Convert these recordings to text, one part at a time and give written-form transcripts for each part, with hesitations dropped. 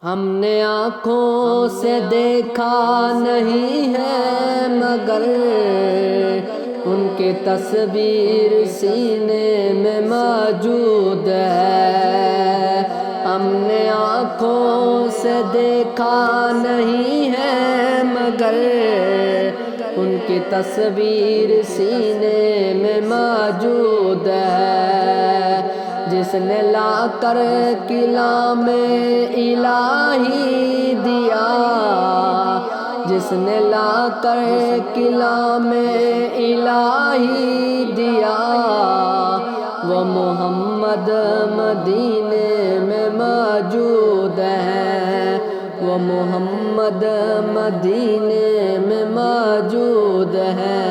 ہم نے آنکھوں سے دیکھا نہیں ہے مگر ان کی تصویر سینے میں موجود ہے۔ ہم نے آنکھوں سے دیکھا نہیں ہے مگر ان کی تصویر سینے میں موجود ہے۔ جس نے لا کر کلام الہی دیا، جس نے لا کر کلام الہی دیا، وہ محمد مدینے میں موجود ہے، وہ محمد مدینے میں موجود ہے۔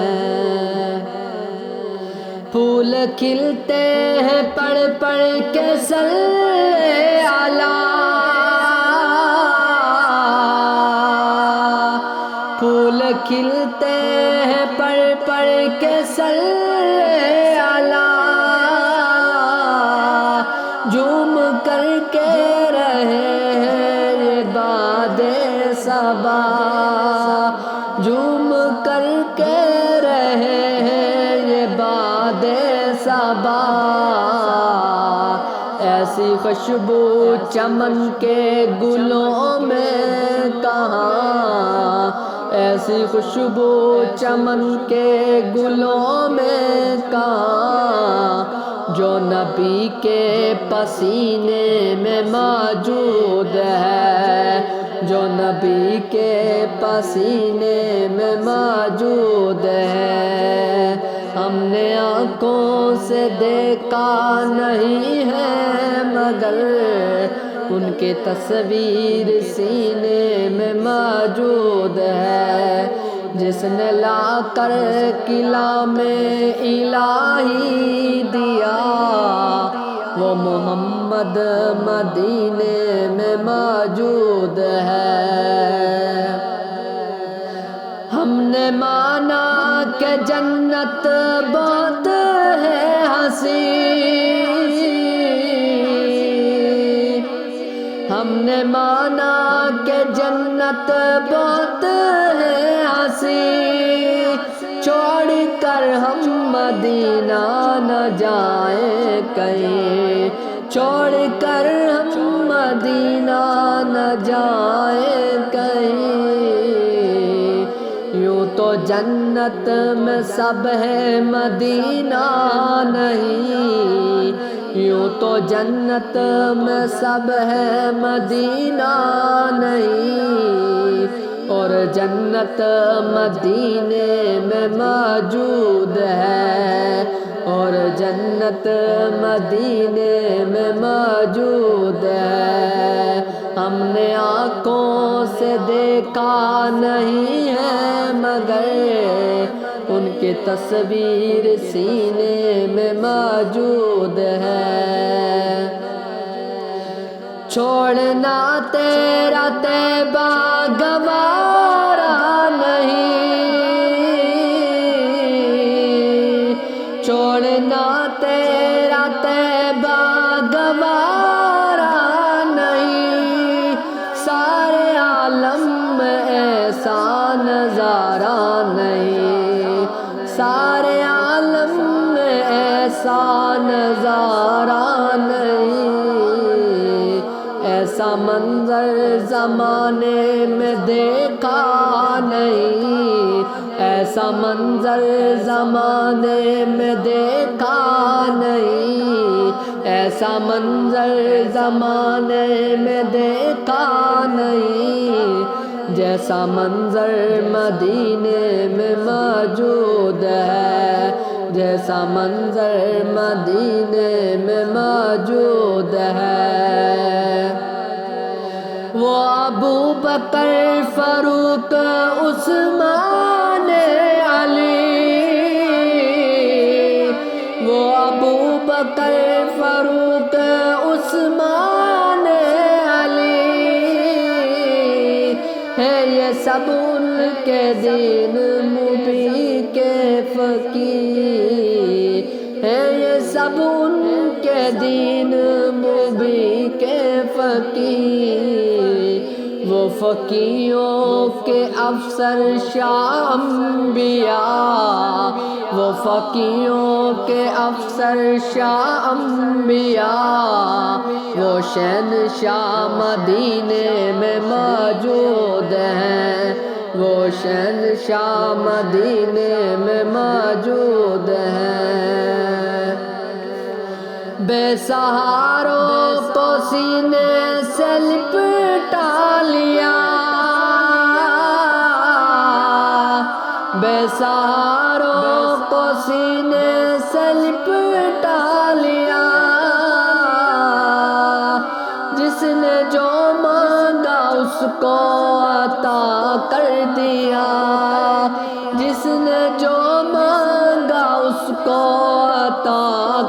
پھول کھلتے ہیں پڑھ پڑھ کے صلی علی، پھول کھلتے ہیں پڑھ پڑھ کے صلی علی، جھوم کر کے رہے ہیں یہ باد صبا، جھوم کر کے رہے ہیں یہ باد صبا۔ ایسی خوشبو چمن کے گلوں میں کہاں، ایسی خوشبو چمن کے گلوں میں کہاں، جو نبی کے پسینے میں موجود ہے، جو نبی کے پسینے میں موجود ہے۔ ہم نے آنکھوں سے دیکھا نہیں ہے مگر ان کی تصویر سینے میں موجود ہے۔ جس نے لا کر کلام الہی دیا، وہ محمد مدینے میں موجود ہے۔ ہم نے مانا کہ جنت بہت ہے حسین، ہم نے مانا کہ جنت بہت ہے حسین، چھوڑ کر ہم مدینہ نہ جائیں کہیں، چھوڑ کر ہم مدینہ نہ جائیں کہیں۔ یوں تو جنت میں سب ہے مدینہ نہیں، یوں تو جنت میں سب ہے مدینہ نہیں، اور جنت مدینے میں موجود ہے، اور جنت مدینے میں موجود ہے۔ ہم نے آنکھوں سے دیکھا نہیں ہے مگر ان کی تصویر سینے میں موجود ہے۔ چھوڑنا تیرا طیبہ گوارا نہیں، چھوڑنا تیرا طیبہ گوارا نہیں، سارے عالم میں ایسا نظارہ نہیں، سارے عالم میں ایسا نظارہ نہیں، ایسا منظر زمانے میں دیکھا نہیں، ایسا منظر زمانے میں دیکھا نہیں، ایسا منظر زمانے میں دیکھا نہیں، جیسا منظر مدینے میں موجود ہے، جیسا منظر مدینے میں موجود ہے۔ وہ ابو بکر فاروق عثمان علی، وہ ابو بکر فاروق عثمان علی، ہے یہ سب ان کے دین مبی کے فقیر، ہے یہ سب ان کے دین مبی کے فقیر۔ فقیروں کے افسر شاہ انبیاء، وہ فقیروں کے افسر شاہ انبیاء، وہ شہنشاہ مدینے میں موجود ہیں، وہ شہنشاہ مدینے میں موجود ہیں۔ بے سہاروں کو سینے سے لپٹا لیا، بے سہاروں کو سینے سے لپٹا لیا، جس نے جو مانگا اس کو عطا کر دیا، جس نے جو مانگا اس کو عطا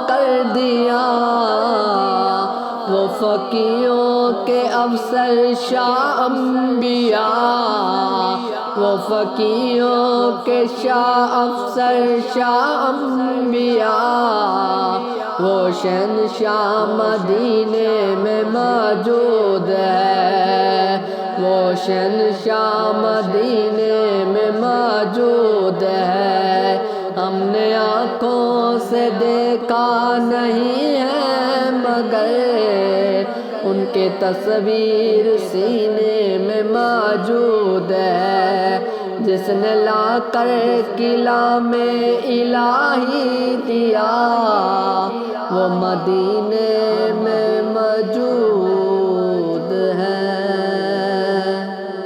کر دیا، وہ فقیروں کے افسر شاہ انبیاء، وہ فقیروں کے شاہ افسر شاہ انبیاء، وہ شہنشاہ مدینے میں موجود ہے، وہ شہنشاہ مدینے میں موجود ہے۔ ہم نے آنکھوں سے دیکھا نہیں ہے مگر ان کے تصویر سینے میں موجود ہے، جس نے لا کر قلعہ میں الہی دیا، وہ مدینے میں موجود